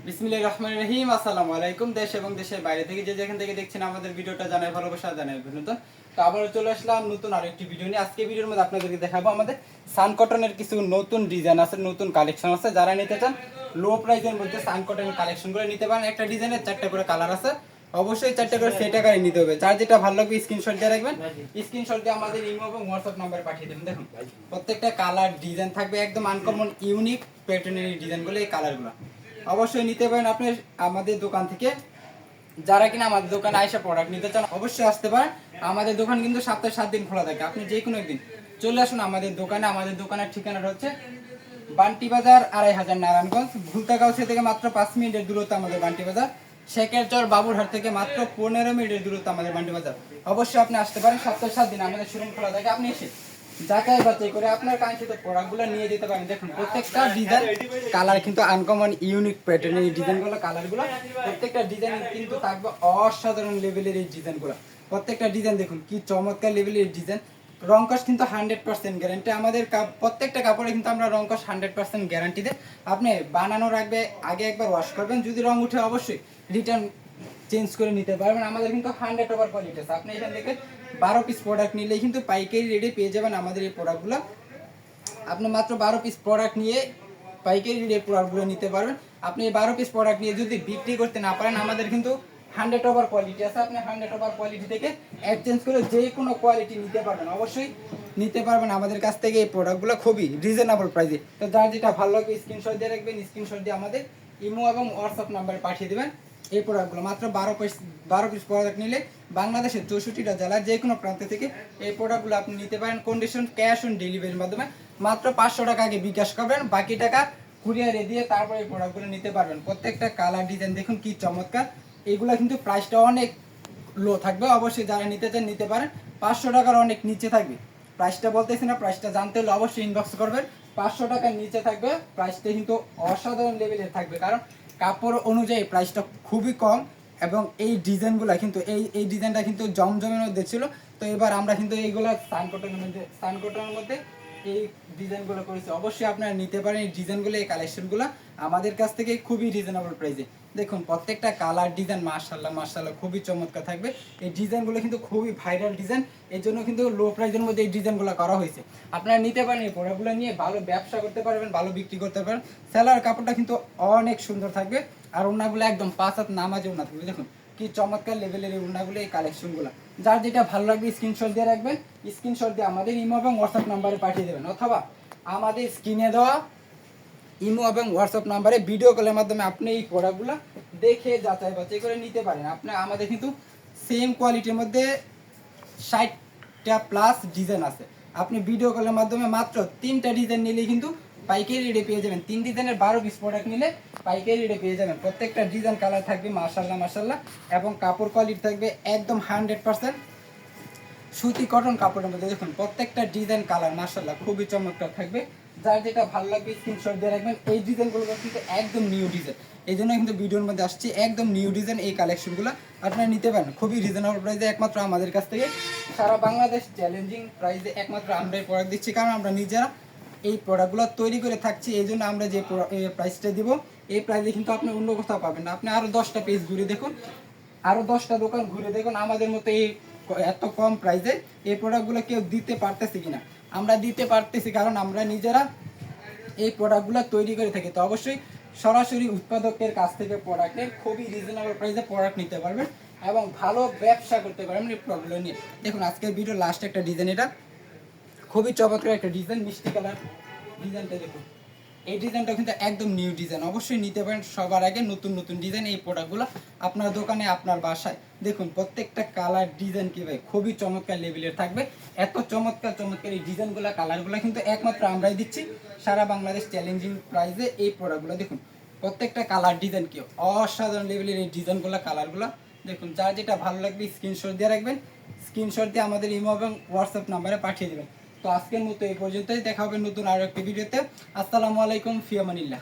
বিসমিল্লাহির রহমানির রহিম। আসসালামু আলাইকুম। দেশ এবং দেশের বাইরে থেকে যে যেখান থেকে দেখছেন আমাদের ভিডিওটা জানাই ভালোবাসা, জানাই অভিনন্দন। তো আবারও চলে আসলাম নতুন আরেকটি ভিডিও নিয়ে। আজকে ভিডিওর মধ্যে আপনাদেরকে দেখাবো আমাদের সান কটনের কিছু নতুন ডিজাইন আছে, নতুন কালেকশন আছে। যারা নিতে চান লো প্রাইসের মধ্যে সান কটনের কালেকশন করে নিতে পারেন। একটা ডিজাইনের 4টা করে কালার আছে, অবশ্যই 4টা করে সেট আকারে নিতে হবে। যার যেটা ভালো লাগবে স্ক্রিনশট দিয়ে রাখবেন। স্ক্রিনশট দিয়ে আমাদের ইমো এবং হোয়াটসঅ্যাপ নাম্বারে পাঠিয়ে দেবেন। দেখুন প্রত্যেকটা কালার ডিজাইন থাকবে একদম আনকমন ইউনিক প্যাটার্নের ডিজাইনগুলো, এই কালারগুলো অবশ্যই নিতে পারেন আপনি আমাদের দোকান থেকে। যারা কিনা আমাদের দোকানে আইসা প্রোডাক্ট নিতে চান অবশ্যই আসতে পারেন। আমাদের দোকান কিন্তু সপ্তাহে 7 দিন খোলা থাকে, আপনি যে কোনো একদিন চলে আসুন আমাদের দোকানে। আমাদের দোকানের ঠিকানাটা হচ্ছে বান্টি বাজার 2500 নারায়ণগঞ্জ। ভুলতাগাঁও থেকে মাত্র 5 মিনিটের দূরত্ব আমাদের বান্টি বাজার। শেখেরচর বাবুরহাট থেকে মাত্র 15 মিনিটের দূরত্ব আমাদের বান্টি বাজার। অবশ্যই আপনি আসতে পারেন, সপ্তাহে 7 দিন আমাদের শোরুম খোলা থাকে। আপনি এসে যাচাই বাছাই করে আপনার কাঙ্ক্ষিত প্রোডাক্টগুলো নিয়ে যেতে পারেন। দেখুন প্রত্যেকটা ডিজাইন কালার কিন্তু আনকমন ইউনিক প্যাটার্নের এই ডিজাইনগুলো, কালারগুলো প্রত্যেকটা ডিজাইন কিন্তু থাকবে অসাধারণ লেভেলের এই ডিজাইনগুলো। প্রত্যেকটা ডিজাইন দেখুন কি চমৎকার লেভেলের ডিজাইন। রংকশ কিন্তু 100% গ্যারান্টি। আমাদের প্রত্যেকটা কাপড়ে কিন্তু আমরা রংকশ 100% গ্যারান্টি দেই। আপনি বানানোর আগে একবার ওয়াশ করবেন, যদি রং উঠে অবশ্যই রিটার্ন চেঞ্জ করে নিতে পারবেন। আমাদের কিন্তু 100 ওভার কোয়ালিটি আছে। আপনি এখান থেকে 12 পিস প্রোডাক্ট নিলেই কিন্তু পাইকারি রেটে পেয়ে যাবেন আমাদের এই প্রোডাক্টগুলো। আপনি মাত্র 12 পিস প্রোডাক্ট নিয়ে পাইকারি রেটে প্রোডাক্টগুলো নিতে পারবেন। আপনি এই 12 পিস প্রোডাক্ট নিয়ে যদি বিক্রি করতে না পারেন, আমাদের কিন্তু 100 ওভার কোয়ালিটি আছে। আপনি 100 ওভার কোয়ালিটি থেকে এক্সচেঞ্জ করে যে কোনো কোয়ালিটি নিতে পারবেন, অবশ্যই নিতে পারবেন আমাদের কাছ থেকে এই প্রোডাক্টগুলো খুবই রিজনেবল প্রাইসে। তো যার যেটা ভালো লাগবে স্ক্রিনশট দিয়ে রাখবেন, স্ক্রিনশট দিয়ে আমাদের ইমো এবং হোয়াটসঅ্যাপ নাম্বারে পাঠিয়ে দেবেন। এই প্রোডাক্টগুলো মাত্র 12 পিস প্রোডাক্ট নিলে বাংলাদেশের 64টা জেলার যে কোনো প্রান্ত থেকে এই প্রোডাক্টগুলো আপনি নিতে পারেন। কন্ডিশন ক্যাশ অন ডেলিভারির মাধ্যমে মাত্র 500 টাকা আগে বিকাশ করবেন, বাকি টাকা কুরিয়ারে দিয়ে তারপরে এই প্রোডাক্টগুলো নিতে পারবেন। প্রত্যেকটা কালার ডিজাইন দেখুন কি চমৎকার। এগুলো কিন্তু প্রাইসটা অনেক লো থাকবে, অবশ্যই যারা নিতে চান নিতে পারেন। 500 টাকার অনেক নিচে থাকবে প্রাইসটা, বলতেছি না, প্রাইসটা জানতে হলে অবশ্যই ইনবক্স করবেন। 500 টাকার নিচে থাকবে, প্রাইসটা কিন্তু অসাধারণ লেভেলের থাকবে, কারণ কাপড় অনুযায়ী প্রাইসটা খুবই কম। এবং এই ডিজাইনগুলো কিন্তু এই ডিজাইনটা কিন্তু জমজমের মধ্যে ছিল। তো এবার আমরা কিন্তু এইগুলো সানকটনের মধ্যে এই ডিজাইনগুলো করেছি। অবশ্যই আপনারা নিতে পারেন এই ডিজাইনগুলো, এই কালেকশনগুলো আমাদের কাছ থেকে খুবই রিজনেবল প্রাইসে। দেখুন প্রত্যেকটা কালার ডিজাইন মাশাআল্লাহ মাশাআল্লাহ খুবই চমৎকার থাকবে। এই ডিজাইনগুলো কিন্তু খুবই ভাইরাল ডিজাইন, এই জন্য কিন্তু লো প্রাইসের মধ্যে এই ডিজাইনগুলো করা হয়েছে। আপনারা নিতে পারেন, এই প্রোডাক্টগুলো নিয়ে ভালো ব্যবসা করতে পারবেন, ভালো বিক্রি করতে পারেন। সেলার কাপড়টা কিন্তু অনেক সুন্দর থাকবে, আর ওনাগুলো একদম 5 হাত নামাজে ওনা থাকবে। দেখুন কি চমৎকার লেভেলের এই ওনাগুলো, এই কালেকশনগুলো। যার যেটা ভালো লাগবে স্ক্রিনশট দিয়ে রাখবেন, স্ক্রিনশট দিয়ে আমাদের ইমো এবং হোয়াটসঅ্যাপ নাম্বারে পাঠিয়ে দেবেন, অথবা আমাদের স্ক্রিনে দেওয়া ইমো এবং হোয়াটসঅ্যাপ নাম্বারে ভিডিও কলের মাধ্যমে আপনি এই প্রোডাক্টগুলো দেখে যাচাই বাছাই করে নিতে পারেন। আপনি আমাদের কিন্তু সেম কোয়ালিটির মধ্যে 60টা প্লাস ডিজাইন আছে। আপনি ভিডিও কলের মাধ্যমে মাত্র 3টা ডিজাইন নিলেই কিন্তু পাইকারি রেটে পেয়ে যাবেন। 3 ডিজাইনের 12 পিস প্রোডাক্ট নিলে পাইকারি রেটে পেয়ে যাবেন। প্রত্যেকটা ডিজাইন কালার থাকবে মাশাআল্লাহ মাশাআল্লাহ, এবং কাপড় কোয়ালিটি থাকবে একদম 100% সুতি কটন কাপড়ের মধ্যে। দেখুন প্রত্যেকটা ডিজাইন কালার মাশাআল্লাহ খুবই চমৎকার থাকবে। যার যেটা ভালো লাগবে স্ক্রিনশট দিয়ে রাখবেন। এই ডিজাইনগুলো কিন্তু একদম নিউ ডিজাইন, এই জন্য কিন্তু ভিডিওর মধ্যে আসছে একদম নিউ ডিজাইন। এই কালেকশনগুলো আপনারা নিতে পারেন খুবই রিজনেবল প্রাইসে, একমাত্র আমাদের কাছ থেকে। সারা বাংলাদেশ চ্যালেঞ্জিং প্রাইসে একমাত্র আমরাই প্রোডাক্ট দিচ্ছি, কারণ আমরা নিজেরা এই প্রোডাক্টগুলো তৈরি করে থাকছি। এই জন্য আমরা যে প্রাইসটা দিব, এই প্রাইসে কিন্তু আপনি অন্য কোথাও পাবেন না। আপনি আরও 10টা পেজ ঘুরে দেখুন, আরও 10টা দোকান ঘুরে দেখুন আমাদের মতো এই এত কম প্রাইসে এই প্রোডাক্টগুলো কেউ দিতে পারতেছে কিনা। আমরা দিতে পারতেছি, কারণ আমরা নিজেরা এই প্রোডাক্টগুলো তৈরি করে থাকি। তো অবশ্যই সরাসরি উৎপাদকের কাছ থেকে প্রোডাক্টের খুবই রিজনেবল প্রাইসে প্রোডাক্ট নিতে পারবেন এবং ভালো ব্যবসা করতে পারবেন এই প্রোডাক্টগুলো নিয়ে। দেখুন আজকের ভিডিও লাস্ট একটা ডিজাইন, এটা খুবই চমৎকার একটা ডিজাইন, মিষ্টি কালার ডিজাইনটা দেখুন। এই ডিজাইনটা কিন্তু একদম নিউ ডিজাইন, অবশ্যই নিতে পারেন। সবার আগে নতুন নতুন ডিজাইন এই প্রোডাক্টগুলো আপনার দোকানে আপনার বাসায়। দেখুন প্রত্যেকটা কালার ডিজাইন কি ভাই খুবই চমৎকার লেভেলের থাকবে। এত চমৎকার চমৎকার এই ডিজাইনগুলো কালারগুলো কিন্তু একমাত্র আমরাই দিচ্ছি সারা বাংলাদেশ চ্যালেঞ্জিং প্রাইসে। এই প্রোডাক্টগুলো দেখুন প্রত্যেকটা কালার ডিজাইন কি অসাধারণ লেভেলের এই ডিজাইনগুলো কালারগুলো দেখুন। যার যেটা ভালো লাগবে স্ক্রিনশট দিয়ে রাখবেন, স্ক্রিনশট দিয়ে আমাদের ইমো এবং হোয়াটসঅ্যাপ নাম্বারে পাঠিয়ে দেবেন। তো আজকের মতো এই পর্যন্তই, দেখা হবে নতুন আরো একটি ভিডিওতে। আসসালামু আলাইকুম, ফি আমানিল্লাহ।